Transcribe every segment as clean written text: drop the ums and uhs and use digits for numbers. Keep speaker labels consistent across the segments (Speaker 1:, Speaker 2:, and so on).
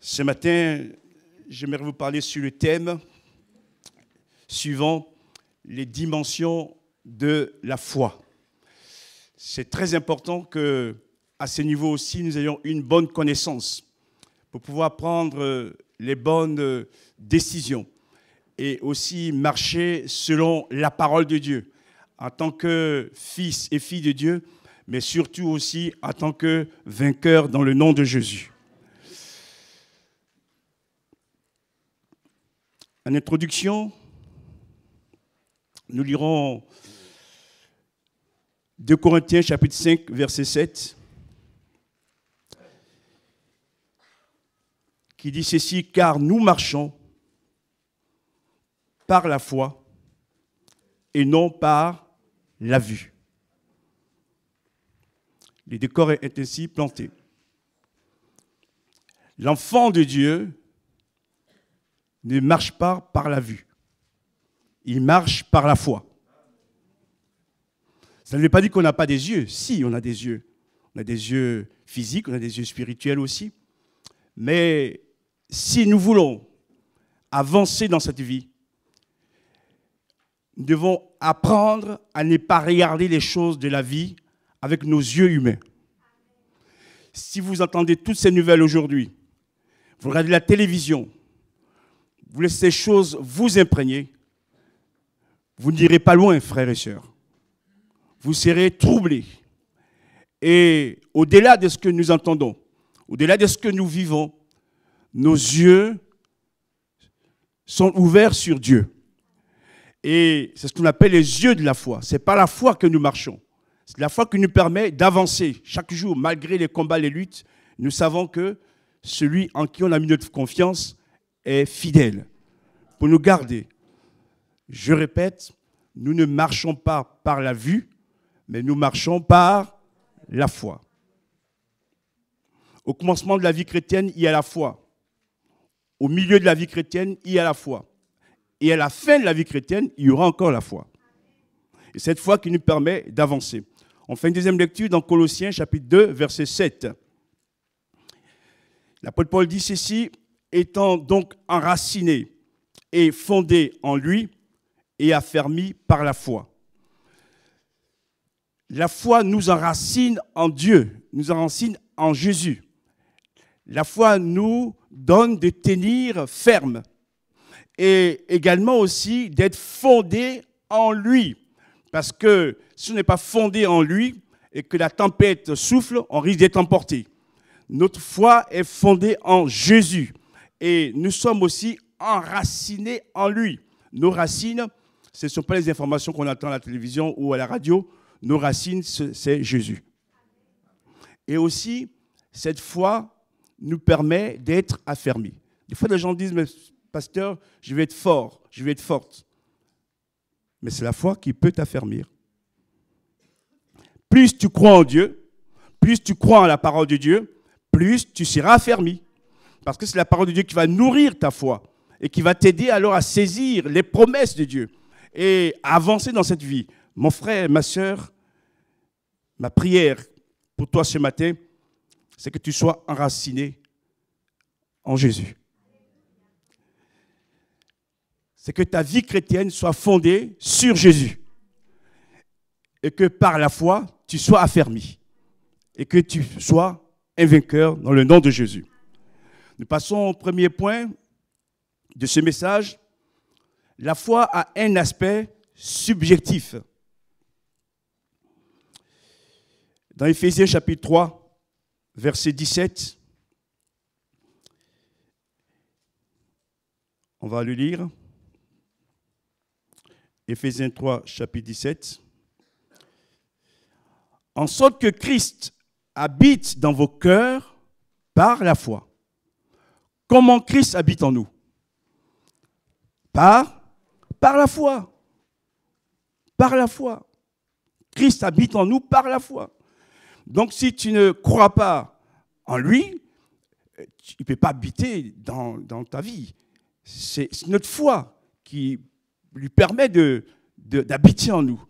Speaker 1: Ce matin, j'aimerais vous parler sur le thème suivant, les dimensions de la foi. C'est très important qu'à ce niveau aussi, nous ayons une bonne connaissance pour pouvoir prendre les bonnes décisions et aussi marcher selon la parole de Dieu en tant que fils et fille de Dieu, mais surtout aussi en tant que vainqueur dans le nom de Jésus. En introduction, nous lirons 2 Corinthiens chapitre 5, verset 7, qui dit ceci, « Car nous marchons par la foi et non par la vue. » Le décor est ainsi planté. L'enfant de Dieu ne marche pas par la vue. Il marche par la foi. Ça ne veut pas dire qu'on n'a pas des yeux. Si, on a des yeux. On a des yeux physiques, on a des yeux spirituels aussi. Mais si nous voulons avancer dans cette vie, nous devons apprendre à ne pas regarder les choses de la vie avec nos yeux humains. Si vous entendez toutes ces nouvelles aujourd'hui, vous regardez la télévision, vous laissez ces choses vous imprégner, vous n'irez pas loin, frères et sœurs. Vous serez troublés. Et au-delà de ce que nous entendons, au-delà de ce que nous vivons, nos yeux sont ouverts sur Dieu. Et c'est ce qu'on appelle les yeux de la foi. Ce n'est pas la foi que nous marchons. C'est la foi qui nous permet d'avancer chaque jour, malgré les combats, les luttes. Nous savons que celui en qui on a mis notre confiance est fidèle pour nous garder. Je répète, nous ne marchons pas par la vue, mais nous marchons par la foi. Au commencement de la vie chrétienne, il y a la foi. Au milieu de la vie chrétienne, il y a la foi. Et à la fin de la vie chrétienne, il y aura encore la foi. Et cette foi qui nous permet d'avancer. On fait une deuxième lecture dans Colossiens chapitre 2, verset 7. L'apôtre Paul dit ceci, étant donc enraciné et fondé en lui et affermi par la foi. La foi nous enracine en Dieu, nous enracine en Jésus. La foi nous donne de tenir ferme et également aussi d'être fondé en lui. Parce que si on n'est pas fondé en lui et que la tempête souffle, on risque d'être emporté. Notre foi est fondée en Jésus et nous sommes aussi enracinés en lui. Nos racines, ce ne sont pas les informations qu'on entend à la télévision ou à la radio. Nos racines, c'est Jésus. Et aussi, cette foi nous permet d'être affermis. Des fois, les gens disent, mais pasteur, je vais être fort, je vais être forte. Mais c'est la foi qui peut t'affermir. Plus tu crois en Dieu, plus tu crois en la parole de Dieu, plus tu seras affermi. Parce que c'est la parole de Dieu qui va nourrir ta foi et qui va t'aider alors à saisir les promesses de Dieu et à avancer dans cette vie. Mon frère, ma soeur, ma prière pour toi ce matin, c'est que tu sois enraciné en Jésus. C'est que ta vie chrétienne soit fondée sur Jésus. Et que par la foi, tu sois affermi. Et que tu sois un vainqueur dans le nom de Jésus. Nous passons au premier point de ce message. La foi a un aspect subjectif. Dans Éphésiens chapitre 3, verset 17, on va le lire. Éphésiens 3, chapitre 17. En sorte que Christ habite dans vos cœurs par la foi. Comment Christ habite en nous? Par la foi. Par la foi. Christ habite en nous par la foi. Donc si tu ne crois pas en lui, il ne peut pas habiter dans ta vie. C'est notre foi qui lui permet d'habiter en nous.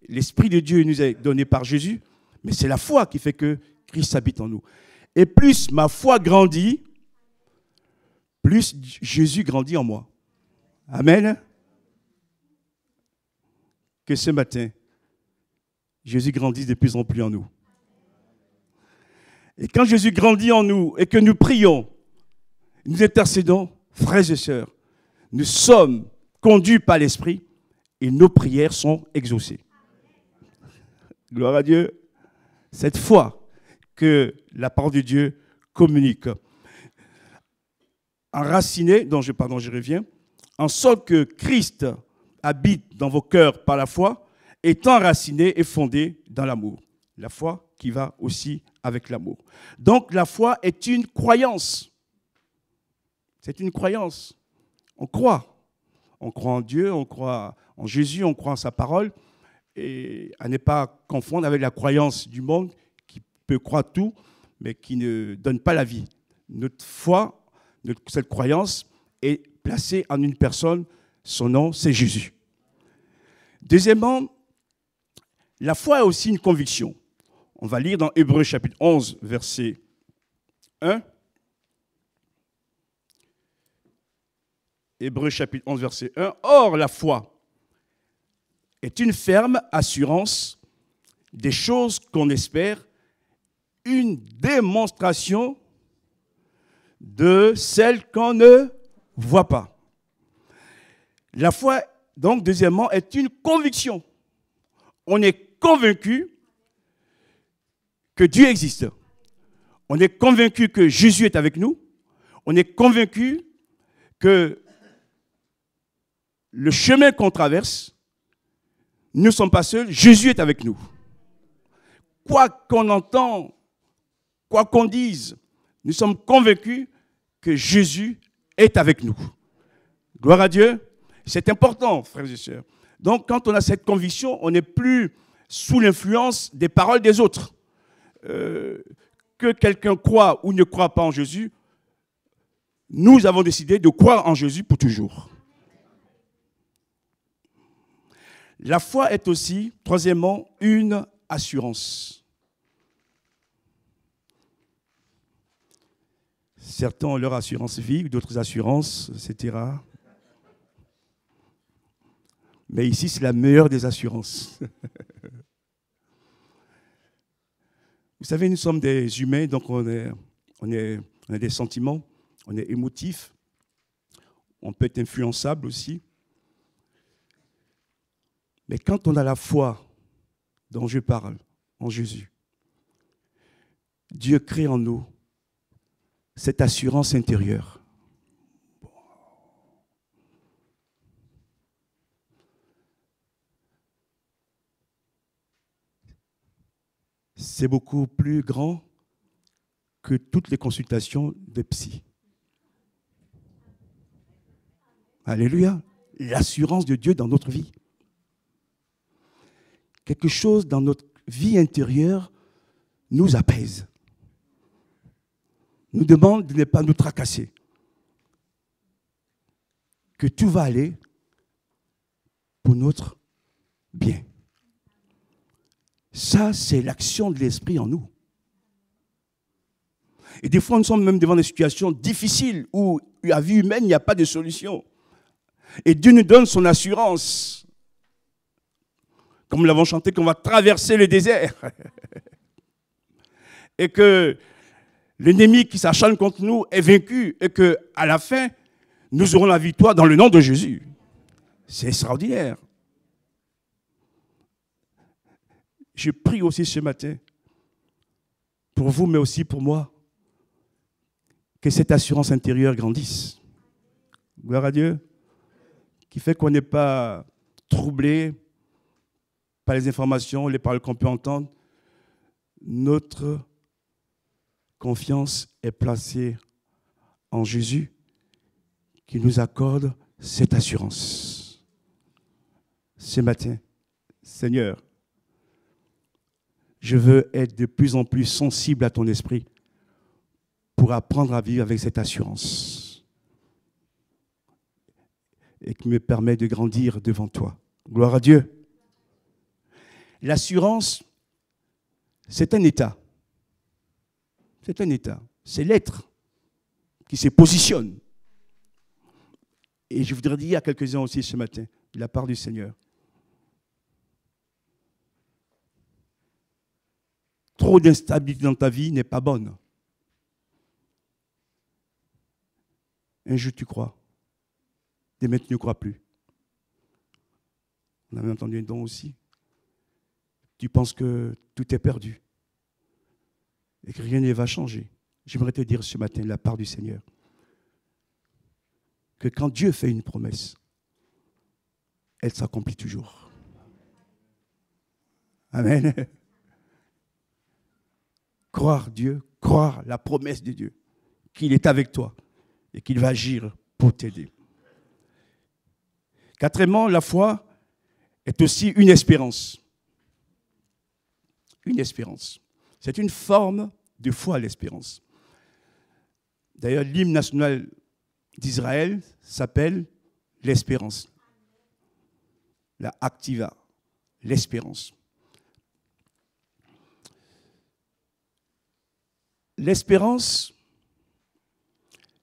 Speaker 1: L'Esprit de Dieu nous est donné par Jésus, mais c'est la foi qui fait que Christ habite en nous. Et plus ma foi grandit, plus Jésus grandit en moi. Amen. Que ce matin, Jésus grandisse de plus en plus en nous. Et quand Jésus grandit en nous et que nous prions, nous intercédons, frères et sœurs, nous sommes conduits par l'Esprit et nos prières sont exaucées. Gloire à Dieu. Cette foi que la parole de Dieu communique. Enraciné, je reviens, en sorte que Christ habite dans vos cœurs par la foi, étant enraciné et fondé dans l'amour. La foi qui va aussi avec l'amour. Donc la foi est une croyance. C'est une croyance. On croit. On croit en Dieu, on croit en Jésus, on croit en sa parole. Et à ne pas confondre avec la croyance du monde qui peut croire tout, mais qui ne donne pas la vie. Notre foi, cette croyance est placée en une personne, son nom, c'est Jésus. Deuxièmement, la foi est aussi une conviction. On va lire dans Hébreux chapitre 11, verset 1. Hébreux chapitre 11, verset 1. Or, la foi est une ferme assurance des choses qu'on espère, une démonstration de celles qu'on ne voit pas. La foi, donc, deuxièmement, est une conviction. On est convaincu que Dieu existe. On est convaincu que Jésus est avec nous. On est convaincu que le chemin qu'on traverse, nous ne sommes pas seuls, Jésus est avec nous. Quoi qu'on entende, quoi qu'on dise, nous sommes convaincus que Jésus est avec nous. Gloire à Dieu. C'est important, frères et sœurs. Donc, quand on a cette conviction, on n'est plus sous l'influence des paroles des autres. Que quelqu'un croit ou ne croit pas en Jésus, nous avons décidé de croire en Jésus pour toujours. La foi est aussi, troisièmement, une assurance. Certains ont leur assurance vie, d'autres assurances, etc. Mais ici, c'est la meilleure des assurances. Vous savez, nous sommes des humains, donc on a des sentiments, on est émotif, on peut être influençable aussi. Mais quand on a la foi dont je parle, en Jésus, Dieu crée en nous cette assurance intérieure. C'est beaucoup plus grand que toutes les consultations de psy. Alléluia. L'assurance de Dieu dans notre vie. Quelque chose dans notre vie intérieure nous apaise. Nous demande de ne pas nous tracasser. Que tout va aller pour notre bien. Ça, c'est l'action de l'Esprit en nous. Et des fois, nous sommes même devant des situations difficiles où, à vie humaine, il n'y a pas de solution. Et Dieu nous donne son assurance. Comme nous l'avons chanté, qu'on va traverser le désert. Et que l'ennemi qui s'acharne contre nous est vaincu. Et qu'à la fin, nous aurons la victoire dans le nom de Jésus. C'est extraordinaire. Je prie aussi ce matin, pour vous, mais aussi pour moi, que cette assurance intérieure grandisse. Gloire à Dieu. Qui fait qu'on n'est pas troublé par les informations, les paroles qu'on peut entendre. Notre confiance est placée en Jésus, qui nous accorde cette assurance. Ce matin, Seigneur, je veux être de plus en plus sensible à ton esprit pour apprendre à vivre avec cette assurance et qui me permet de grandir devant toi. Gloire à Dieu. L'assurance, c'est un état. C'est un état. C'est l'être qui se positionne Et je voudrais dire à quelques-uns aussi ce matin, de la part du Seigneur. Trop d'instabilité dans ta vie n'est pas bonne. Un jour tu crois, demain tu ne crois plus. On avait entendu un don aussi. Tu penses que tout est perdu et que rien ne va changer. J'aimerais te dire ce matin de la part du Seigneur que quand Dieu fait une promesse, elle s'accomplit toujours. Amen. Croire Dieu, croire la promesse de Dieu, qu'il est avec toi et qu'il va agir pour t'aider. Quatrièmement, la foi est aussi une espérance. Une espérance. C'est une forme de foi, l'espérance. D'ailleurs, l'hymne national d'Israël s'appelle l'espérance. La activa, l'espérance. L'espérance,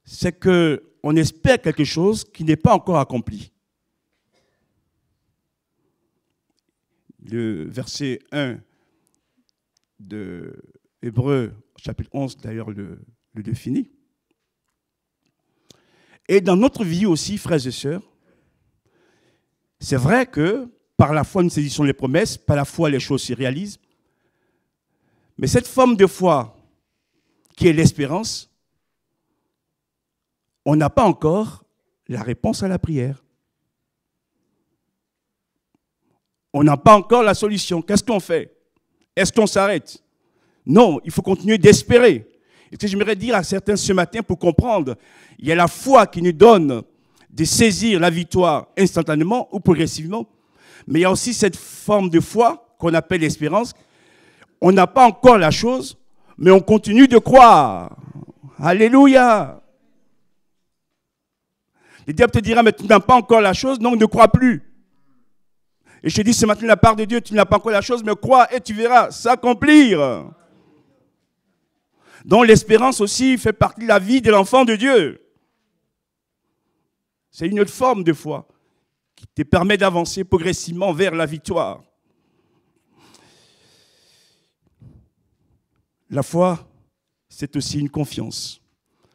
Speaker 1: c'est qu'on espère quelque chose qui n'est pas encore accompli. Le verset 1 de Hébreux, chapitre 11, d'ailleurs, le définit. Et dans notre vie aussi, frères et sœurs, c'est vrai que par la foi, nous saisissons les promesses, par la foi, les choses se réalisent. Mais cette forme de foi, qui est l'espérance, on n'a pas encore la réponse à la prière. On n'a pas encore la solution. Qu'est-ce qu'on fait? Est-ce qu'on s'arrête? Non, il faut continuer d'espérer. Et ce que j'aimerais dire à certains ce matin pour comprendre, il y a la foi qui nous donne de saisir la victoire instantanément ou progressivement, mais il y a aussi cette forme de foi qu'on appelle l'espérance. On n'a pas encore la chose, mais on continue de croire. Alléluia. Le diable te dira, mais tu n'as pas encore la chose, donc ne crois plus. Et je te dis ce matin, de la part de Dieu, tu n'as pas encore la chose, mais crois et tu verras s'accomplir. Donc l'espérance aussi fait partie de la vie de l'enfant de Dieu. C'est une autre forme de foi qui te permet d'avancer progressivement vers la victoire. La foi, c'est aussi une confiance.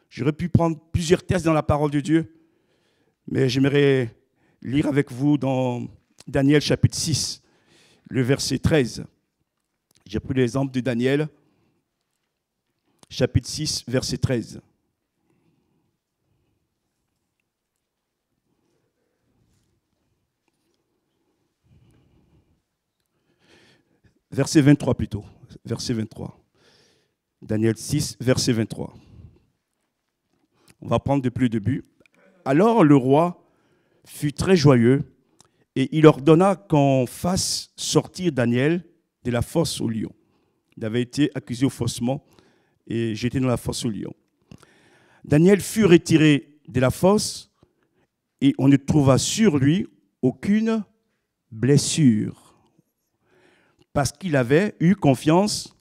Speaker 1: J'aurais pu prendre plusieurs textes dans la parole de Dieu, mais j'aimerais lire avec vous dans Daniel chapitre 6, le verset 13. J'ai pris l'exemple de Daniel, chapitre 6, verset 13. Verset 23 plutôt, verset 23. Daniel 6, verset 23. On va prendre depuis le début. Alors le roi fut très joyeux et il ordonna qu'on fasse sortir Daniel de la fosse au lion. Il avait été accusé faussement et jeté dans la fosse au lion. Daniel fut retiré de la fosse et on ne trouva sur lui aucune blessure parce qu'il avait eu confiance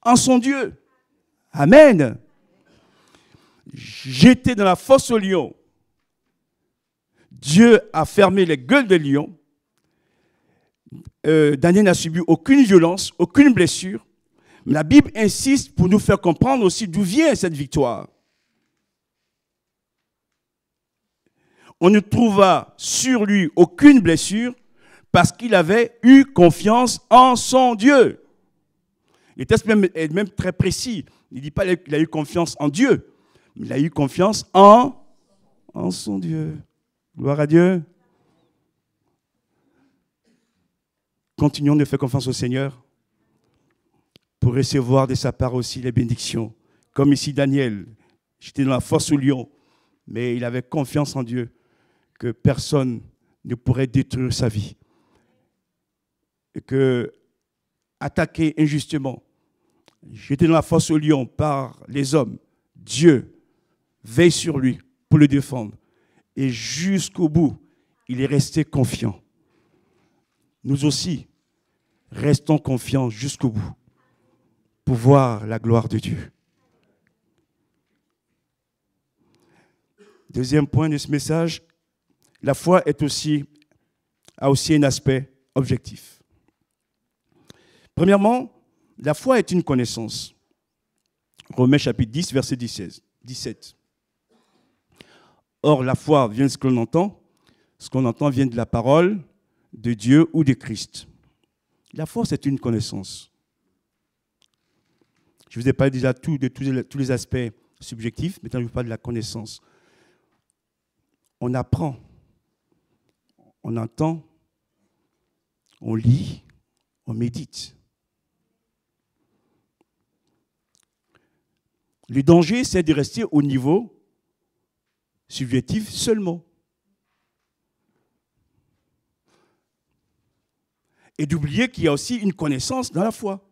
Speaker 1: en son Dieu. Amen. Jeté dans la fosse au lion. Dieu a fermé les gueules des lions. Daniel n'a subi aucune violence, aucune blessure. Mais la Bible insiste pour nous faire comprendre aussi d'où vient cette victoire. On ne trouva sur lui aucune blessure parce qu'il avait eu confiance en son Dieu. Le texte est même très précis. Il ne dit pas qu'il a eu confiance en Dieu, mais il a eu confiance en son Dieu. Gloire à Dieu. Continuons de faire confiance au Seigneur pour recevoir de sa part aussi les bénédictions. Comme ici Daniel, j'étais dans la fosse au lion, mais il avait confiance en Dieu que personne ne pourrait détruire sa vie. Et que, attaqué injustement, j'étais dans la fosse au lion par les hommes, Dieu veille sur lui pour le défendre. Et jusqu'au bout, il est resté confiant. Nous aussi, restons confiants jusqu'au bout pour voir la gloire de Dieu. Deuxième point de ce message, la foi a aussi un aspect objectif. Premièrement, la foi est une connaissance. Romains chapitre 10, verset 17. Or, la foi vient de ce que l'on entend. Ce qu'on entend vient de la parole de Dieu ou de Christ. La foi, c'est une connaissance. Je vous ai parlé déjà de tous les aspects subjectifs. Maintenant, je vous parle de la connaissance. On apprend, on entend, on lit, on médite. Le danger, c'est de rester au niveau subjectif seulement. Et d'oublier qu'il y a aussi une connaissance dans la foi.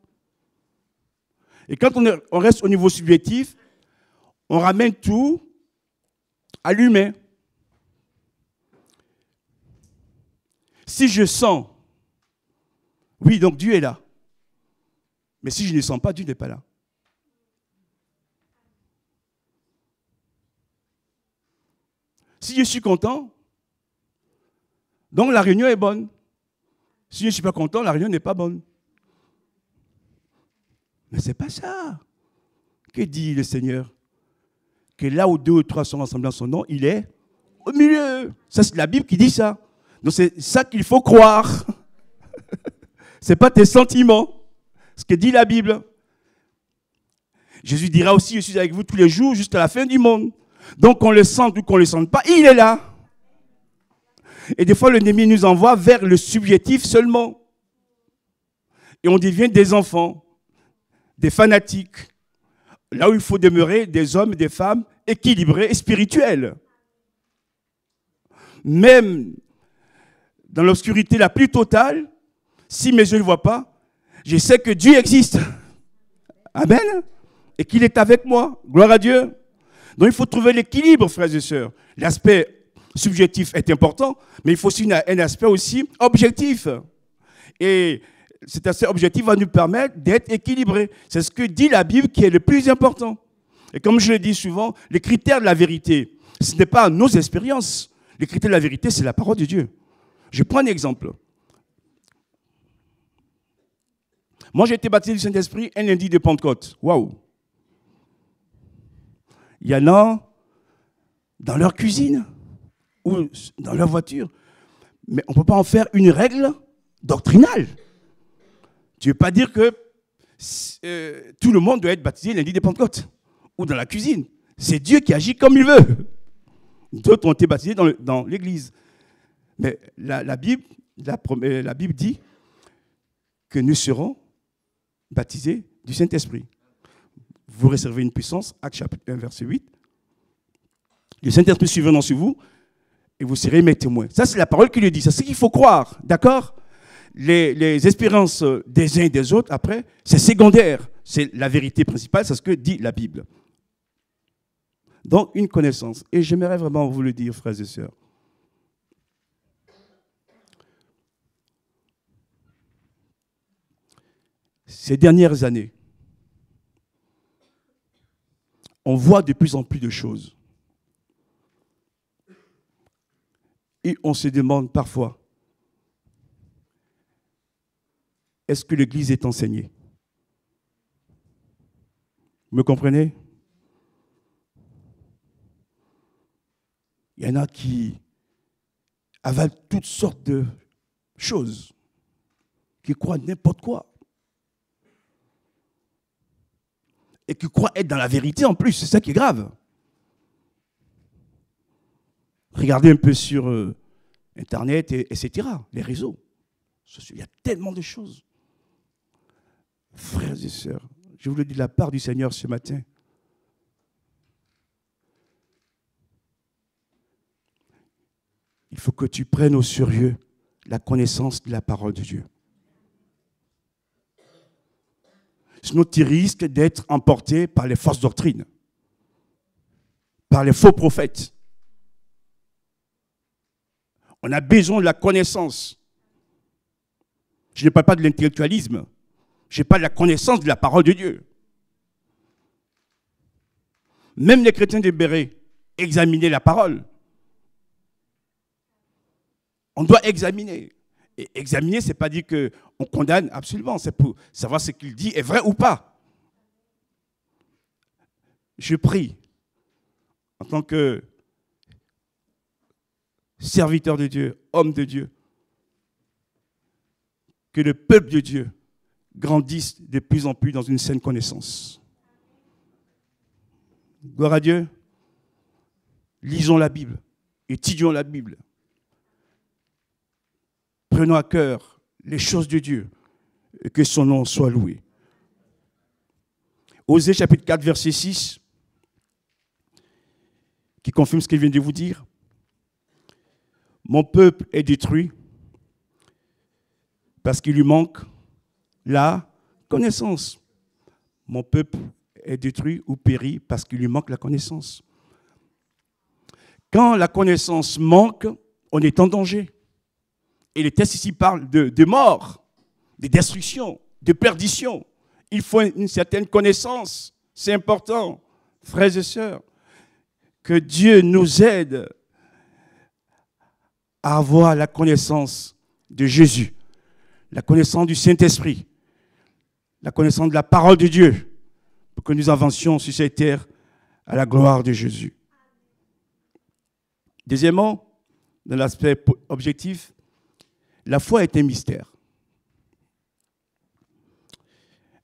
Speaker 1: Et quand on reste au niveau subjectif, on ramène tout à l'humain. Si je sens, oui, donc Dieu est là. Mais si je ne sens pas, Dieu n'est pas là. Si je suis content, donc la réunion est bonne. Si je ne suis pas content, la réunion n'est pas bonne. Mais ce n'est pas ça. Que dit le Seigneur? Que là où 2 ou 3 sont rassemblés en son nom, il est au milieu. Ça, c'est la Bible qui dit ça. Donc c'est ça qu'il faut croire. Ce n'est pas tes sentiments. Ce que dit la Bible. Jésus dira aussi, je suis avec vous tous les jours jusqu'à la fin du monde. Donc qu'on le sente ou qu'on ne le sente pas, il est là. Et des fois, l'ennemi nous envoie vers le subjectif seulement. Et on devient des enfants, des fanatiques. Là où il faut demeurer des hommes et des femmes équilibrés et spirituels. Même dans l'obscurité la plus totale, si mes yeux ne voient pas, je sais que Dieu existe. Amen. Et qu'il est avec moi. Gloire à Dieu. Donc il faut trouver l'équilibre, frères et sœurs. L'aspect subjectif est important, mais il faut aussi un aspect aussi objectif. Et cet aspect objectif va nous permettre d'être équilibrés. C'est ce que dit la Bible qui est le plus important. Et comme je le dis souvent, les critères de la vérité, ce n'est pas nos expériences. Les critères de la vérité, c'est la parole de Dieu. Je prends un exemple. Moi, j'ai été baptisé du Saint-Esprit un lundi de Pentecôte. Waouh! Il y en a dans leur cuisine ou dans leur voiture. Mais on ne peut pas en faire une règle doctrinale. Tu ne veux pas dire que tout le monde doit être baptisé lundi de Pentecôte ou dans la cuisine. C'est Dieu qui agit comme il veut. D'autres ont été baptisés dans l'église. Mais la Bible dit que nous serons baptisés du Saint-Esprit. Vous recevez une puissance, Actes chapitre 1, verset 8. Le Saint-Esprit surviendra sur vous et vous serez mes témoins. Ça, c'est la parole qui le dit. C'est ce qu'il faut croire, d'accord? Les expériences des uns et des autres, après, c'est secondaire. C'est la vérité principale, c'est ce que dit la Bible. Donc, une connaissance. Et j'aimerais vraiment vous le dire, frères et sœurs. Ces dernières années, on voit de plus en plus de choses. Et on se demande parfois, est-ce que l'Église est enseignée? Vous me comprenez? Il y en a qui avalent toutes sortes de choses, qui croient n'importe quoi. Et qui croient être dans la vérité en plus, c'est ça qui est grave. Regardez un peu sur Internet, etc., les réseaux. Il y a tellement de choses. Frères et sœurs, je vous le dis de la part du Seigneur ce matin. Il faut que tu prennes au sérieux la connaissance de la parole de Dieu. Sinon, tu risques d'être emporté par les fausses doctrines, par les faux prophètes. On a besoin de la connaissance. Je ne parle pas de l'intellectualisme. Je parle de la connaissance de la parole de Dieu. Même les chrétiens de Béret examinaient la parole. On doit examiner. Et examiner, ce n'est pas dire qu'on condamne absolument, c'est pour savoir ce qu'il dit est vrai ou pas. Je prie, en tant que serviteur de Dieu, homme de Dieu, que le peuple de Dieu grandisse de plus en plus dans une saine connaissance. Gloire à Dieu. Lisons la Bible, étudions la Bible. Prenons à cœur les choses de Dieu et que son nom soit loué. Osée chapitre 4, verset 6, qui confirme ce qu'il vient de vous dire. Mon peuple est détruit parce qu'il lui manque la connaissance. Mon peuple est détruit ou périt parce qu'il lui manque la connaissance. Quand la connaissance manque, on est en danger. Et les textes ici parlent de mort, de destruction, de perdition. Il faut une certaine connaissance. C'est important, frères et sœurs, que Dieu nous aide à avoir la connaissance de Jésus, la connaissance du Saint-Esprit, la connaissance de la parole de Dieu, pour que nous avancions sur cette terre à la gloire de Jésus. Deuxièmement, dans l'aspect objectif, la foi est un mystère.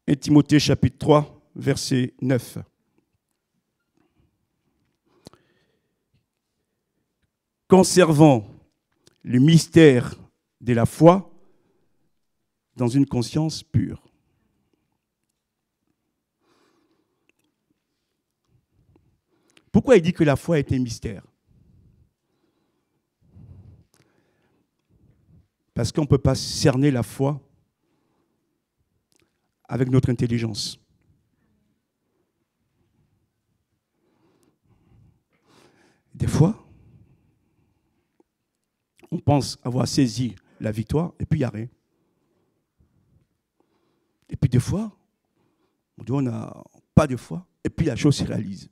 Speaker 1: 1 Timothée chapitre 3, verset 9. Conservant le mystère de la foi dans une conscience pure. Pourquoi il dit que la foi est un mystère? Parce qu'on ne peut pas cerner la foi avec notre intelligence. Des fois, on pense avoir saisi la victoire et puis il n'y a rien. Et puis des fois, on dit on n'a pas de foi et puis la chose se réalise.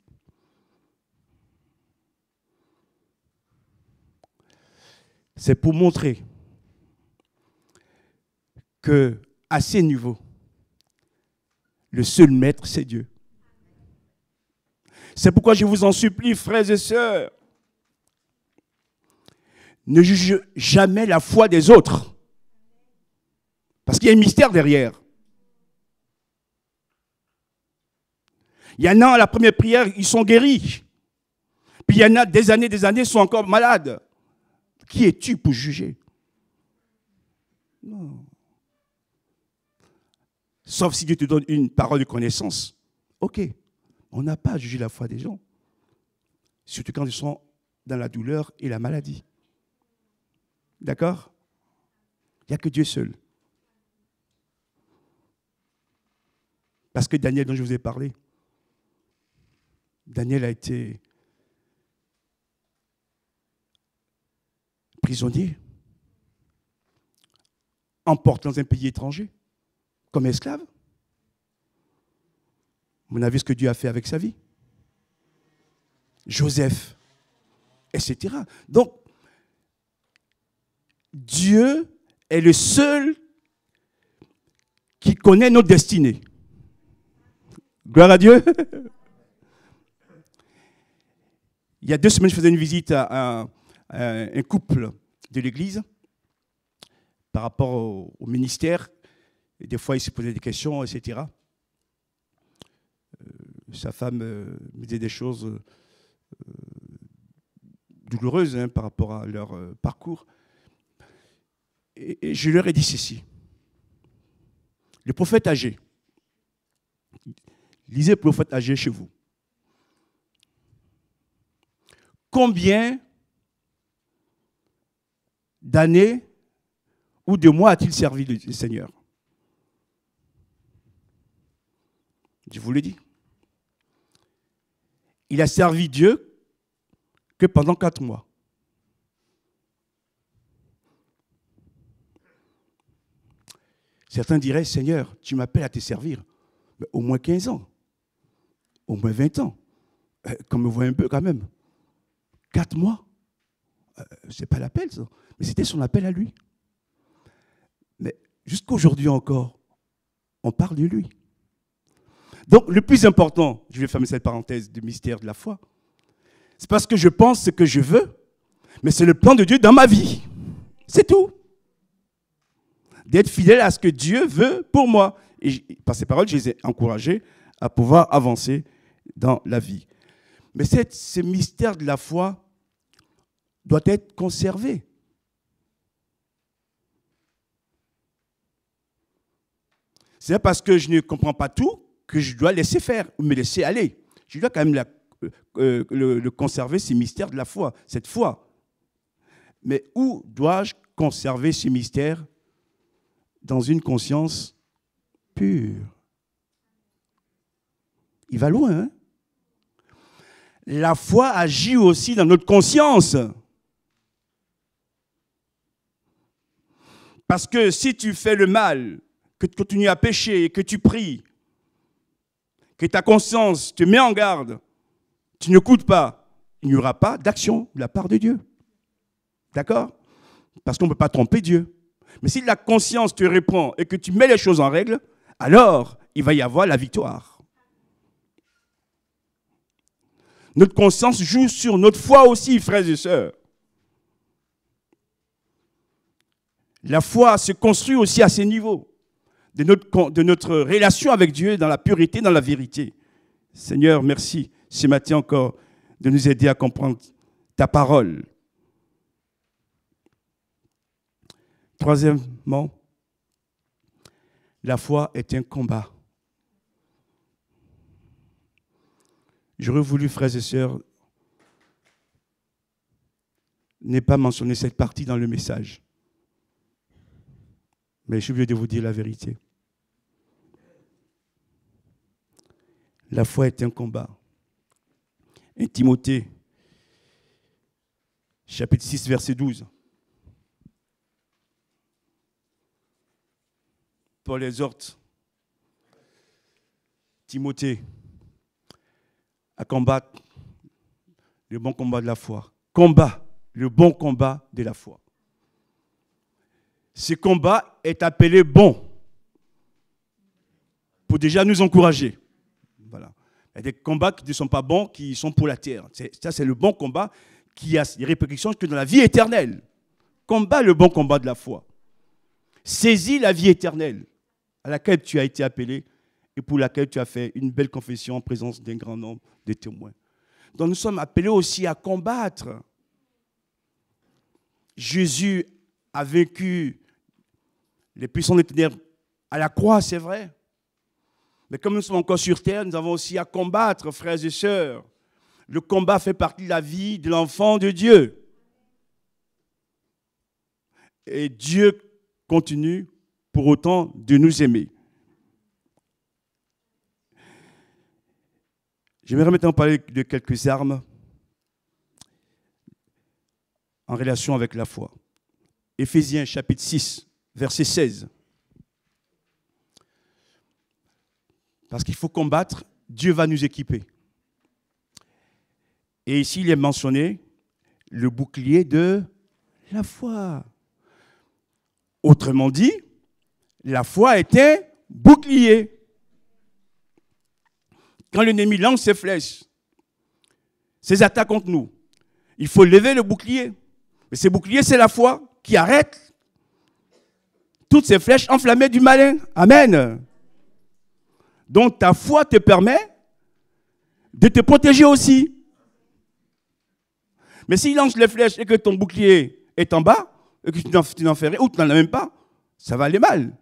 Speaker 1: C'est pour montrer qu'à ces niveaux, le seul maître, c'est Dieu. C'est pourquoi je vous en supplie, frères et sœurs, ne jugez jamais la foi des autres. Parce qu'il y a un mystère derrière. Il y en a, à la première prière, ils sont guéris. Puis il y en a, des années, ils sont encore malades. Qui es-tu pour juger? Non. Sauf si Dieu te donne une parole de connaissance. Ok, on n'a pas à juger la foi des gens. Surtout quand ils sont dans la douleur et la maladie. D'accord? Il n'y a que Dieu seul. Parce que Daniel, dont je vous ai parlé, Daniel a été prisonnier, emporté dans un pays étranger, comme esclave. Vous avez vu ce que Dieu a fait avec sa vie? Joseph, etc. Donc, Dieu est le seul qui connaît notre destinée. Gloire à Dieu. Il y a 2 semaines, je faisais une visite à un couple de l'église par rapport au ministère. Et des fois, il se posait des questions, etc. Sa femme me disait des choses douloureuses par rapport à leur parcours. Et je leur ai dit ceci. Le prophète âgé. Lisez le prophète âgé chez vous. Combien d'années ou de mois a-t-il servi le Seigneur? Je vous l'ai dit. Il a servi Dieu que pendant 4 mois. Certains diraient, Seigneur, tu m'appelles à te servir. Mais au moins 15 ans, au moins 20 ans. Comme on voit un peu quand même. 4 mois. c'est pas l'appel, ça. Mais c'était son appel à lui. Mais jusqu'à aujourd'hui encore, on parle de lui. Donc, le plus important, je vais fermer cette parenthèse du mystère de la foi, c'est parce que je pense ce que je veux, mais c'est le plan de Dieu dans ma vie. C'est tout. D'être fidèle à ce que Dieu veut pour moi. Et par ces paroles, je les ai encouragés à pouvoir avancer dans la vie. Mais ce mystère de la foi doit être conservé. C'est parce que je ne comprends pas tout que je dois laisser faire ou me laisser aller. Je dois quand même le conserver, ces mystères de la foi, cette foi. Mais où dois-je conserver ces mystères? Dans une conscience pure. Il va loin, hein? La foi agit aussi dans notre conscience. Parce que si tu fais le mal, que tu continues à pécher et que tu pries, que ta conscience te met en garde, tu n'écoutes pas, il n'y aura pas d'action de la part de Dieu. D'accord? Parce qu'on ne peut pas tromper Dieu. Mais si la conscience te répond et que tu mets les choses en règle, alors il va y avoir la victoire. Notre conscience joue sur notre foi aussi, frères et sœurs. La foi se construit aussi à ces niveaux, de notre relation avec Dieu dans la pureté, dans la vérité. Seigneur, merci ce matin encore de nous aider à comprendre ta parole. Troisièmement, la foi est un combat. J'aurais voulu, frères et sœurs, ne pas mentionner cette partie dans le message. Mais je suis obligé de vous dire la vérité. La foi est un combat. 1 Timothée, chapitre 6, verset 12. Paul exhorte Timothée à combattre le bon combat de la foi. Combat le bon combat de la foi. Ce combat est appelé bon pour déjà nous encourager. Voilà. Il y a des combats qui ne sont pas bons, qui sont pour la terre. Ça, c'est le bon combat qui a des répercussions que dans la vie éternelle. Combat le bon combat de la foi. Saisis la vie éternelle à laquelle tu as été appelé et pour laquelle tu as fait une belle confession en présence d'un grand nombre de témoins. Donc nous sommes appelés aussi à combattre. Jésus a vaincu les puissants des ténèbres à la croix, c'est vrai. Mais comme nous sommes encore sur terre, nous avons aussi à combattre, frères et sœurs. Le combat fait partie de la vie de l'enfant de Dieu. Et Dieu continue pour autant de nous aimer. J'aimerais maintenant parler de quelques armes en relation avec la foi. Éphésiens chapitre 6, verset 16. Parce qu'il faut combattre, Dieu va nous équiper. Et ici, il est mentionné le bouclier de la foi. Autrement dit, la foi est un bouclier. Quand l'ennemi lance ses flèches, ses attaques contre nous, il faut lever le bouclier. Mais ce bouclier, c'est la foi qui arrête toutes ces flèches enflammées du malin. Amen. Donc ta foi te permet de te protéger aussi. Mais s'il lance les flèches et que ton bouclier est en bas, et que tu n'en fais rien, ou tu n'en as même pas, ça va aller mal.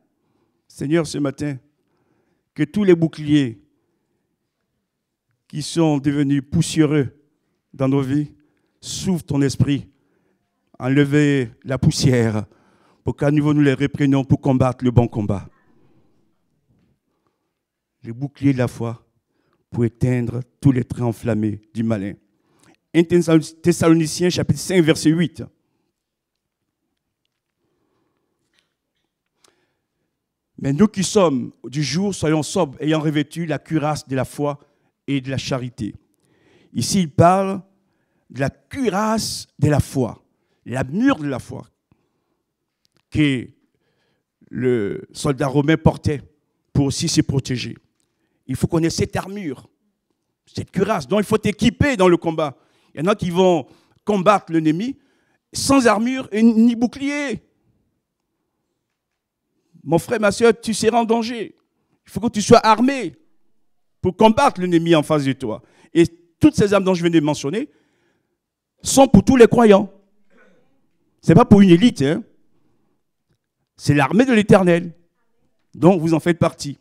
Speaker 1: Seigneur, ce matin, que tous les boucliers qui sont devenus poussiéreux dans nos vies, s'ouvre ton esprit, enlevez la poussière, pour qu'à nouveau nous les reprenions pour combattre le bon combat. Le bouclier de la foi pour éteindre tous les traits enflammés du malin. 1 Thessaloniciens chapitre 5, verset 8. Mais nous qui sommes du jour, soyons sobres, ayant revêtu la cuirasse de la foi et de la charité. Ici, il parle de la cuirasse de la foi. l'armure de la foi que le soldat romain portait pour aussi se protéger. Il faut connaître cette armure, cette cuirasse dont il faut t'équiper dans le combat. Il y en a qui vont combattre l'ennemi sans armure et ni bouclier. Mon frère, ma soeur, tu seras en danger. Il faut que tu sois armé pour combattre l'ennemi en face de toi. Et toutes ces armes dont je viens de mentionner sont pour tous les croyants. Ce n'est pas pour une élite. Hein. C'est l'armée de l'Éternel. Donc, vous en faites partie.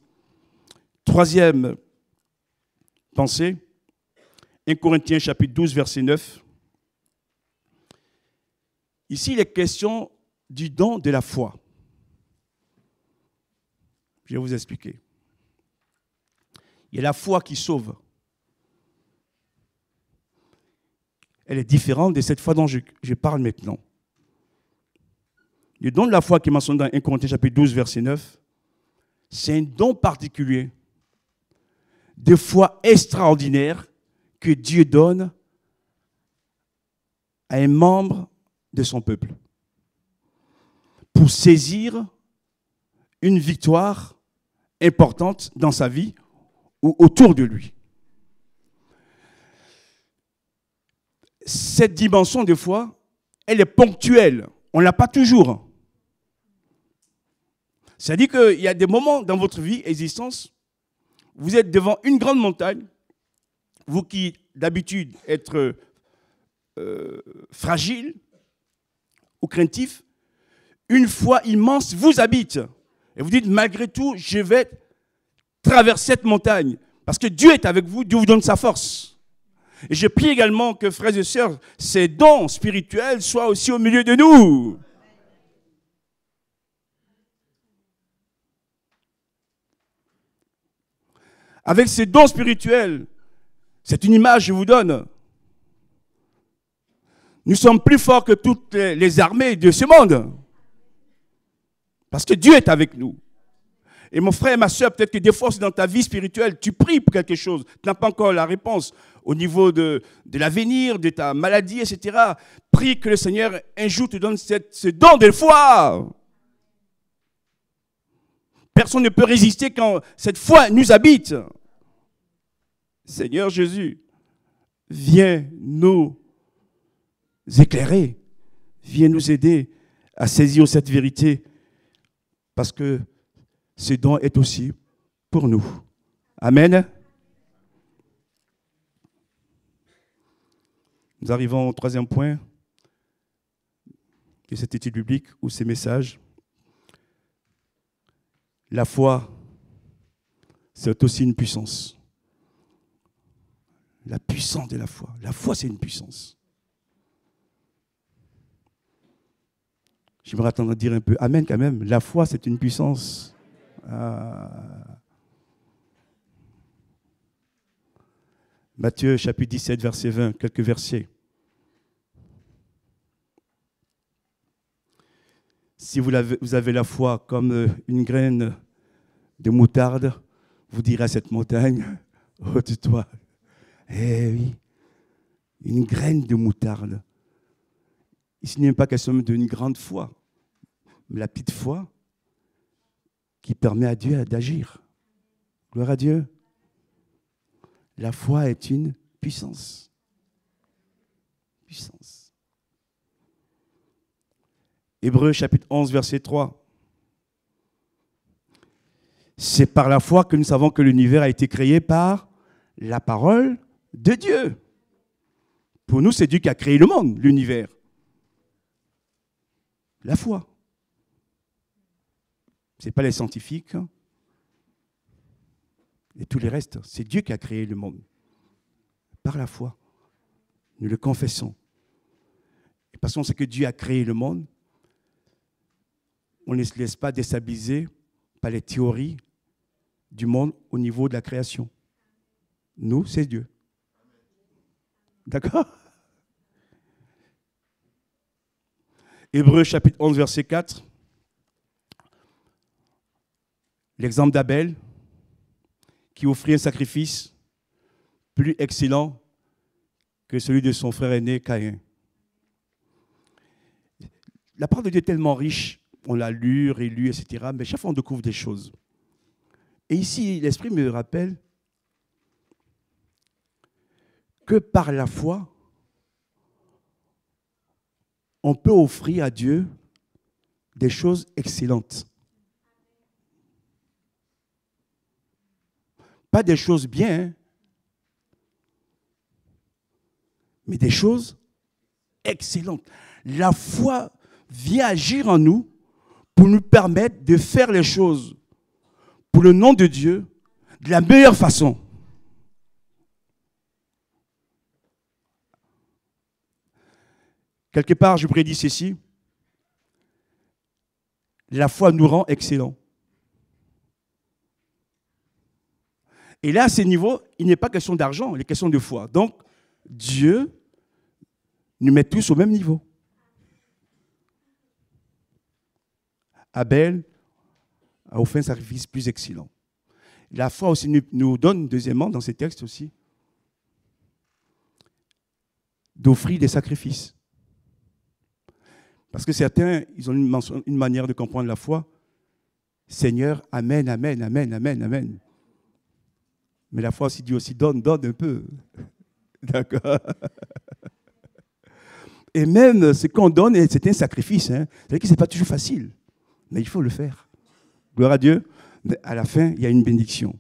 Speaker 1: Troisième pensée, 1 Corinthiens chapitre 12, verset 9. Ici, il est question du don de la foi. Je vais vous expliquer. Il y a la foi qui sauve. Elle est différente de cette foi dont je parle maintenant. Le don de la foi qui est mentionné dans 1 Corinthiens chapitre 12, verset 9, c'est un don particulier de foi extraordinaire que Dieu donne à un membre de son peuple pour saisir une victoire importante dans sa vie ou autour de lui. Cette dimension de foi, elle est ponctuelle. On ne l'a pas toujours. C'est-à-dire qu'il y a des moments dans votre vie, existence, vous êtes devant une grande montagne, vous qui d'habitude êtes fragile ou craintif, une foi immense vous habite. Et vous dites, malgré tout, je vais traverser cette montagne. Parce que Dieu est avec vous, Dieu vous donne sa force. Et je prie également que, frères et sœurs, ces dons spirituels soient aussi au milieu de nous. Avec ces dons spirituels, c'est une image que je vous donne. Nous sommes plus forts que toutes les armées de ce monde. Parce que Dieu est avec nous. Et mon frère et ma soeur, peut-être que des fois, c'est dans ta vie spirituelle, tu pries pour quelque chose, tu n'as pas encore la réponse au niveau de l'avenir, de ta maladie, etc. Prie que le Seigneur un jour te donne ce don de foi. Personne ne peut résister quand cette foi nous habite. Seigneur Jésus, viens nous éclairer, viens nous aider à saisir cette vérité, parce que ce don est aussi pour nous. Amen. Nous arrivons au troisième point de cette étude biblique ou ces messages. La foi, c'est aussi une puissance. La puissance de la foi. La foi, c'est une puissance. J'aimerais attendre à dire un peu Amen quand même. La foi, c'est une puissance. Matthieu chapitre 17, verset 20, quelques versets. Si vous avez la foi comme une graine de moutarde, vous direz à cette montagne, ôte-toi. Eh oui, une graine de moutarde. Ici, il n'est pas question d'une grande foi, mais la petite foi qui permet à Dieu d'agir. Gloire à Dieu. La foi est une puissance. Puissance. Hébreux chapitre 11, verset 3. C'est par la foi que nous savons que l'univers a été créé par la parole de Dieu. Pour nous, c'est Dieu qui a créé le monde, l'univers. La foi. Ce n'est pas les scientifiques et tous les restes. C'est Dieu qui a créé le monde. Par la foi. Nous le confessons. Et parce qu'on sait que Dieu a créé le monde, on ne se laisse pas déstabiliser par les théories du monde au niveau de la création. Nous, c'est Dieu. D'accord? Hébreux chapitre 11, verset 4. L'exemple d'Abel qui offrit un sacrifice plus excellent que celui de son frère aîné Caïn. la parole de Dieu est tellement riche. On l'a lu, rélu, etc. Mais chaque fois, on découvre des choses. Et ici, l'Esprit me rappelle que par la foi, on peut offrir à Dieu des choses excellentes. Pas des choses bien, hein, mais des choses excellentes. La foi vient agir en nous pour nous permettre de faire les choses pour le nom de Dieu de la meilleure façon. Quelque part, je prédis ceci. La foi nous rend excellents. Et là, à ce niveau, il n'est pas question d'argent, il est question de foi. Donc, Dieu nous met tous au même niveau. Abel a offert un sacrifice plus excellent. La foi aussi nous donne, deuxièmement, dans ces textes aussi, d'offrir des sacrifices. Parce que certains, ils ont une manière de comprendre la foi. Seigneur, amen, amen, amen, amen, amen. Mais la foi aussi dit aussi, donne un peu. D'accord. Et même ce qu'on donne, c'est un sacrifice. Hein. C'est-à-dire que ce n'est pas toujours facile. Mais il faut le faire. Gloire à Dieu. Mais à la fin, il y a une bénédiction.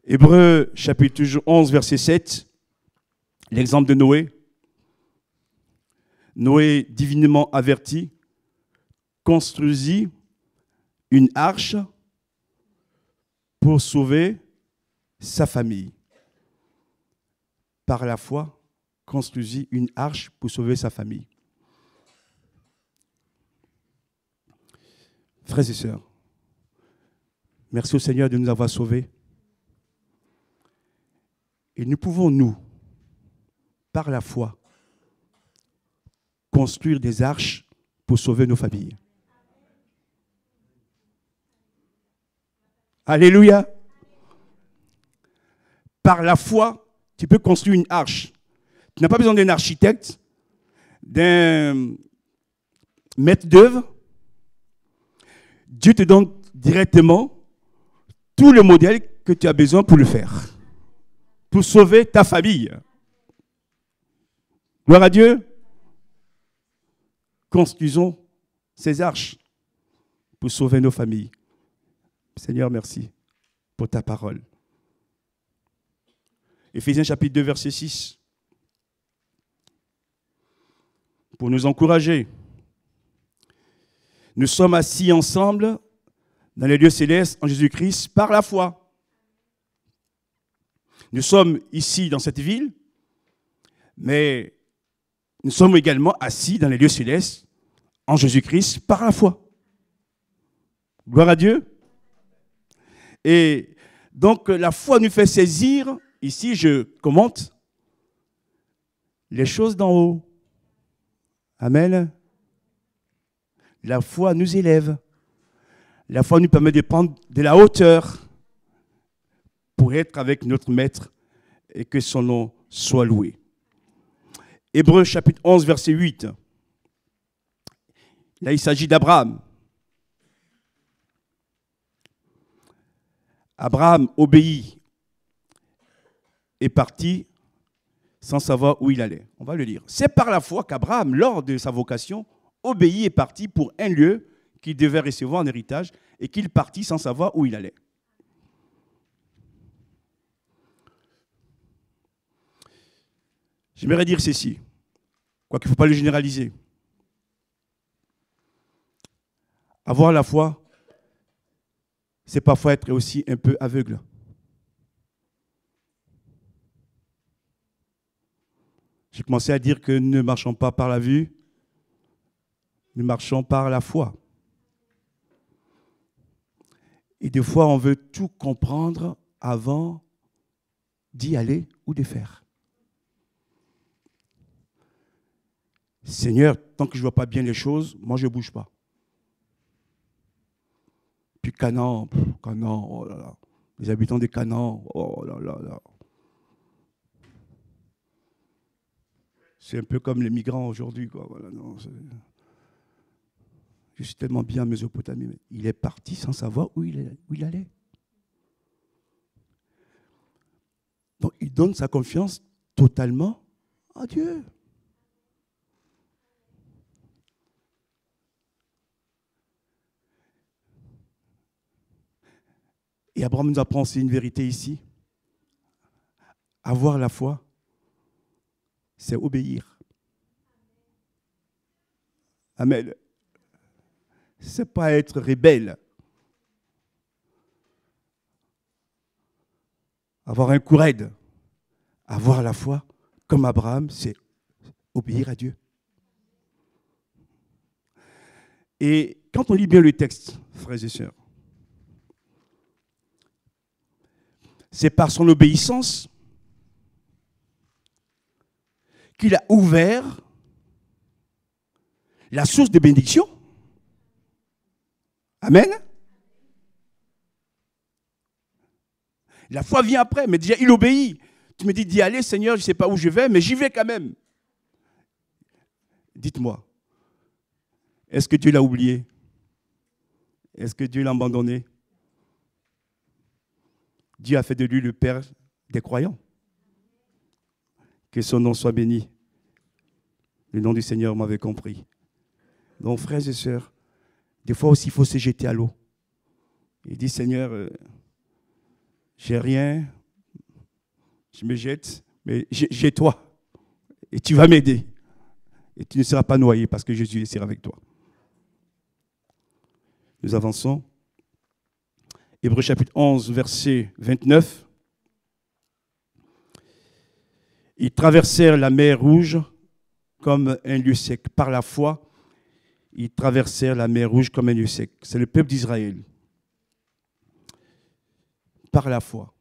Speaker 1: Hébreux chapitre 11, verset 7. L'exemple de Noé. Noé, divinement averti, construisit une arche pour sauver sa famille. Par la foi, construisit une arche pour sauver sa famille. Frères et sœurs, merci au Seigneur de nous avoir sauvés. Et nous pouvons, nous, par la foi, construire des arches pour sauver nos familles. Alléluia. Par la foi, tu peux construire une arche. Tu n'as pas besoin d'un architecte, d'un maître d'œuvre. Dieu te donne directement tout le modèle que tu as besoin pour le faire, pour sauver ta famille. Gloire à Dieu. Construisons ces arches pour sauver nos familles. Seigneur, merci pour ta parole. Éphésiens chapitre 2, verset 6. Pour nous encourager. Nous sommes assis ensemble dans les lieux célestes en Jésus-Christ par la foi. Nous sommes ici dans cette ville, mais nous sommes également assis dans les lieux célestes en Jésus-Christ par la foi. Gloire à Dieu. Et donc la foi nous fait saisir, ici je commente, les choses d'en haut. Amen. La foi nous élève. La foi nous permet de prendre de la hauteur pour être avec notre Maître et que son nom soit loué. Hébreux chapitre 11, verset 8. Là, il s'agit d'Abraham. Abraham obéit et parti sans savoir où il allait. On va le lire. C'est par la foi qu'Abraham, lors de sa vocation, obéit et partit pour un lieu qu'il devait recevoir en héritage et qu'il partit sans savoir où il allait. J'aimerais dire ceci, quoiqu'il ne faut pas le généraliser. Avoir la foi, c'est parfois être aussi un peu aveugle. J'ai commencé à dire que nous ne marchons pas par la vue, nous marchons par la foi. Et des fois, on veut tout comprendre avant d'y aller ou de faire. Seigneur, tant que je ne vois pas bien les choses, moi je ne bouge pas. Puis Canaan, oh là là. Les habitants de Canaan, oh là là là. C'est un peu comme les migrants aujourd'hui, quoi. Voilà, non, je suis tellement bien en Mésopotamie, mais il est parti sans savoir où il allait. Donc, il donne sa confiance totalement à Dieu. Et Abraham nous apprend aussi une vérité ici. Avoir la foi, c'est obéir. Amen. C'est pas être rebelle. Avoir un coup raide. Avoir la foi, comme Abraham, c'est obéir à Dieu. Et quand on lit bien le texte, frères et sœurs, c'est par son obéissance qu'il a ouvert la source de bénédiction. Amen. La foi vient après, mais déjà il obéit. Tu me dis d'y aller, Seigneur, je ne sais pas où je vais, mais j'y vais quand même. Dites-moi, est-ce que Dieu l'a oublié? Est-ce que Dieu l'a abandonné? Dieu a fait de lui le Père des croyants. Que son nom soit béni. Le nom du Seigneur m'avait compris. Donc, frères et sœurs, des fois aussi, il faut se jeter à l'eau. Il dit, Seigneur, j'ai rien, je me jette, mais j'ai toi. Et tu vas m'aider. Et tu ne seras pas noyé parce que Jésus sera avec toi. Nous avançons. Hébreux chapitre 11, verset 29. Ils traversèrent la mer Rouge comme un lieu sec. Par la foi, ils traversèrent la mer Rouge comme un lieu sec. C'est le peuple d'Israël. Par la foi.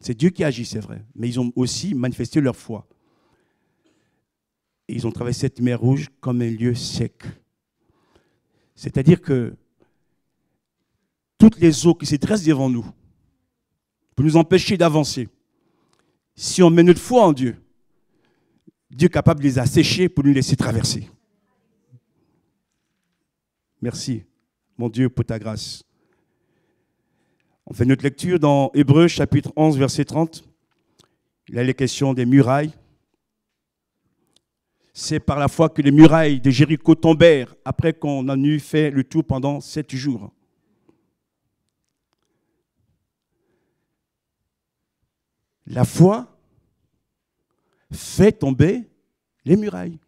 Speaker 1: C'est Dieu qui agit, c'est vrai. Mais ils ont aussi manifesté leur foi. Et ils ont traversé cette mer Rouge comme un lieu sec. C'est-à-dire que toutes les eaux qui se dressent devant nous pour nous empêcher d'avancer, si on met notre foi en Dieu, Dieu est capable de les assécher pour nous laisser traverser. Merci, mon Dieu, pour ta grâce. On fait notre lecture dans Hébreux, chapitre 11, verset 30. Il y a les questions des murailles. C'est par la foi que les murailles de Jéricho tombèrent après qu'on en eut fait le tour pendant 7 jours. La foi fait tomber les murailles.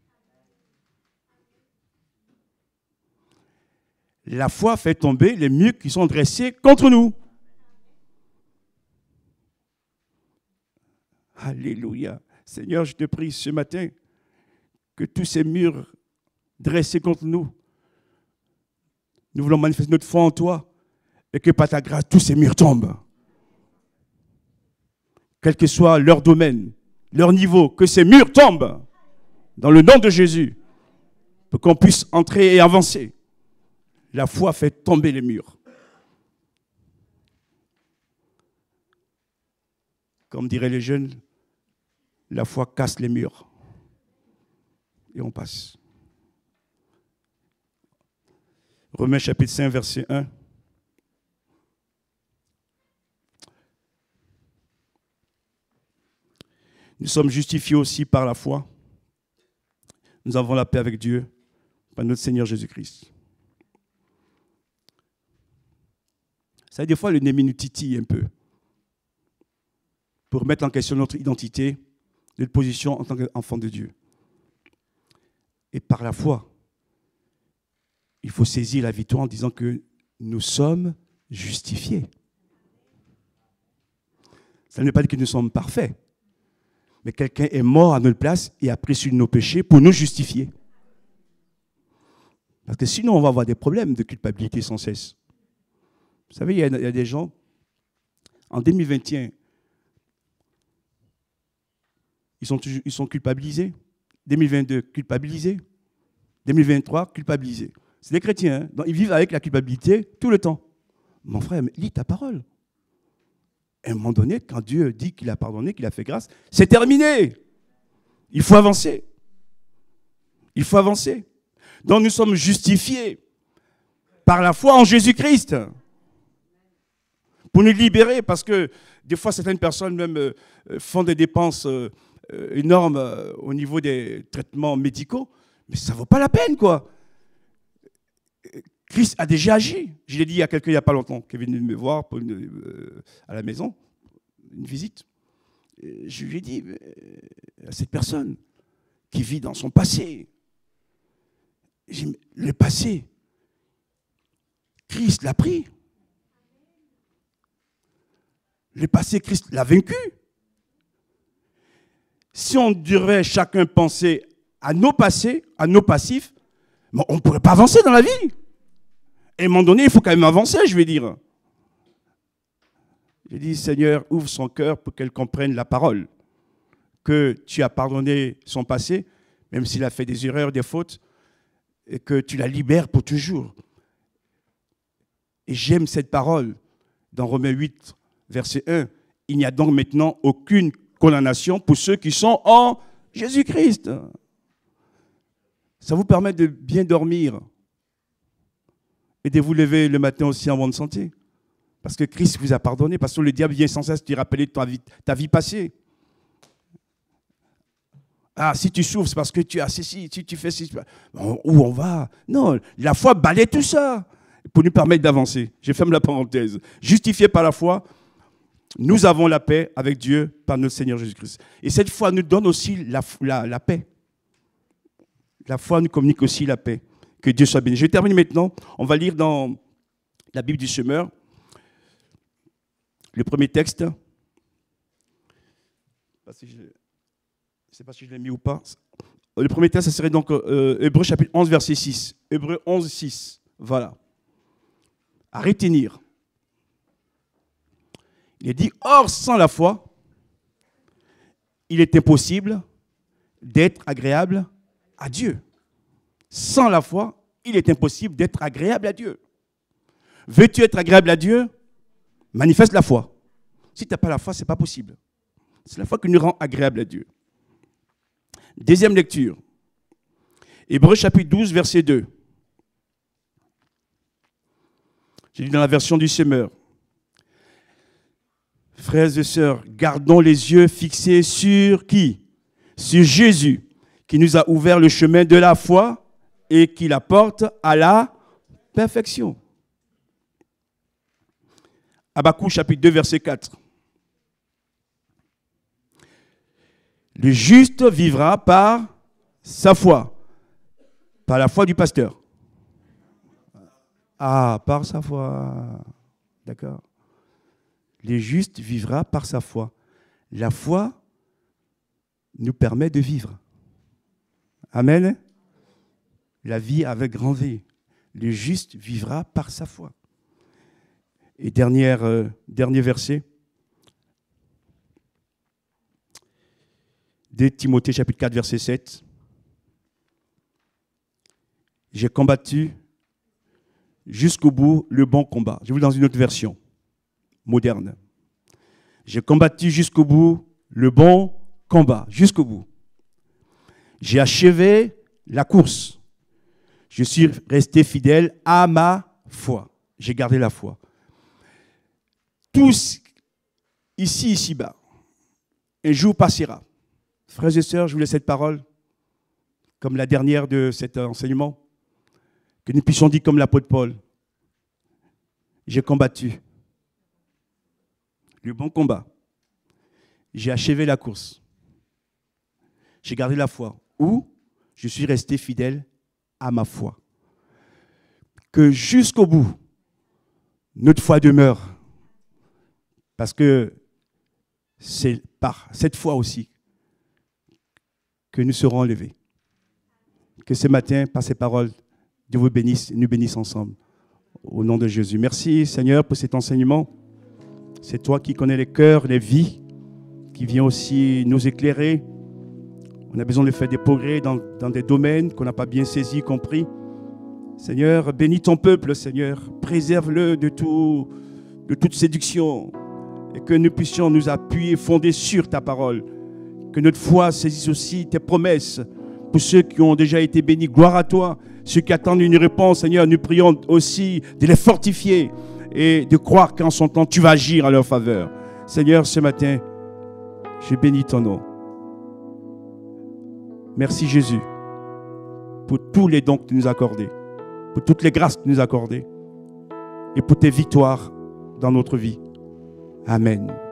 Speaker 1: La foi fait tomber les murs qui sont dressés contre nous. Alléluia. Seigneur, je te prie ce matin que tous ces murs dressés contre nous, nous voulons manifester notre foi en toi et que par ta grâce, tous ces murs tombent. Quel que soit leur domaine, leur niveau, que ces murs tombent dans le nom de Jésus pour qu'on puisse entrer et avancer. La foi fait tomber les murs. Comme diraient les jeunes, la foi casse les murs. Et on passe. Romains chapitre 5, verset 1. Nous sommes justifiés aussi par la foi. Nous avons la paix avec Dieu par notre Seigneur Jésus-Christ. Ça, des fois, le nez nous titille un peu pour mettre en question notre identité, notre position en tant qu'enfant de Dieu. Et par la foi, il faut saisir la victoire en disant que nous sommes justifiés. Ça ne veut pas dire que nous sommes parfaits, mais quelqu'un est mort à notre place et a pris sur nos péchés pour nous justifier. Parce que sinon, on va avoir des problèmes de culpabilité sans cesse. Vous savez, il y a des gens, en 2021, ils sont culpabilisés. 2022, culpabilisés. 2023, culpabilisés. C'est des chrétiens, hein? Donc, ils vivent avec la culpabilité tout le temps. Mon frère, lis ta parole. À un moment donné, quand Dieu dit qu'il a pardonné, qu'il a fait grâce, c'est terminé. Il faut avancer. Il faut avancer. Donc nous sommes justifiés par la foi en Jésus-Christ. Pour nous libérer, parce que des fois certaines personnes même font des dépenses énormes au niveau des traitements médicaux, mais ça ne vaut pas la peine, quoi. Christ a déjà agi. Je l'ai dit à quelqu'un il n'y a pas longtemps, qui est venu me voir à la maison, une visite. Et je lui ai dit à cette personne qui vit dans son passé, le passé, Christ l'a pris. Le passé, Christ l'a vaincu. Si on devait chacun penser à nos passés, à nos passifs, on ne pourrait pas avancer dans la vie. Et à un moment donné, il faut quand même avancer, je vais dire. J'ai dit, Seigneur, ouvre son cœur pour qu'elle comprenne la parole. Que tu as pardonné son passé, même s'il a fait des erreurs, des fautes, et que tu la libères pour toujours. Et j'aime cette parole dans Romains 8, verset 1. Il n'y a donc maintenant aucune condamnation pour ceux qui sont en Jésus-Christ. Ça vous permet de bien dormir et de vous lever le matin aussi en bonne santé. Parce que Christ vous a pardonné, parce que le diable vient sans cesse te rappeler ta vie passée. Ah, si tu souffres, c'est parce que tu as ceci, si tu fais ceci. Où on va? Non, la foi balaie tout ça pour nous permettre d'avancer. Je ferme la parenthèse. Justifiés par la foi, nous avons la paix avec Dieu par notre Seigneur Jésus-Christ. Et cette foi nous donne aussi la paix. La foi nous communique aussi la paix. Que Dieu soit béni. Je termine maintenant. On va lire dans la Bible du semeur le premier texte. Je ne sais pas si je l'ai mis ou pas. Le premier texte, ça serait donc Hébreux chapitre 11, verset 6. Hébreux 11, 6. Voilà. À retenir. Il est dit, or, sans la foi, il est impossible d'être agréable à Dieu. Sans la foi, il est impossible d'être agréable à Dieu. Veux-tu être agréable à Dieu? Manifeste la foi. Si tu n'as pas la foi, ce n'est pas possible. C'est la foi qui nous rend agréable à Dieu. Deuxième lecture. Hébreux chapitre 12, verset 2. J'ai lu dans la version du semeur. Frères et sœurs, gardons les yeux fixés sur qui? Sur Jésus, qui nous a ouvert le chemin de la foi et qui la porte à la perfection. Habakkuk chapitre 2, verset 4. Le juste vivra par sa foi, par la foi du pasteur. Ah, par sa foi. D'accord. Le juste vivra par sa foi. La foi nous permet de vivre. Amen. La vie avec grand V. Le juste vivra par sa foi. Et dernier verset. 2 Timothée chapitre 4, verset 7. J'ai combattu jusqu'au bout le bon combat. Je vous dans une autre version moderne. J'ai combattu jusqu'au bout le bon combat, jusqu'au bout. J'ai achevé la course. Je suis resté fidèle à ma foi. J'ai gardé la foi. Tous, ici-bas, un jour passera. Frères et sœurs, je vous laisse cette parole, comme la dernière de cet enseignement, que nous puissions dire comme l'apôtre Paul, j'ai combattu le bon combat, j'ai achevé la course, j'ai gardé la foi, ou je suis resté fidèle à ma foi. Que jusqu'au bout, notre foi demeure, parce que c'est par cette foi aussi que nous serons enlevés. Que ce matin, par ces paroles, Dieu vous bénisse et nous bénisse ensemble. Au nom de Jésus. Merci Seigneur pour cet enseignement. C'est toi qui connais les cœurs, les vies, qui viens aussi nous éclairer. On a besoin de faire des progrès dans des domaines qu'on n'a pas bien saisis, compris. Seigneur, bénis ton peuple, Seigneur. Préserve-le de toute séduction. Et que nous puissions nous appuyer, fonder sur ta parole. Que notre foi saisisse aussi tes promesses Pour ceux qui ont déjà été bénis, gloire à toi. Ceux qui attendent une réponse, Seigneur, nous prions aussi de les fortifier et de croire qu'en son temps, tu vas agir à leur faveur. Seigneur, ce matin, je bénis ton nom. Merci Jésus pour tous les dons que tu nous as accordés, pour toutes les grâces que tu nous as accordées et pour tes victoires dans notre vie. Amen.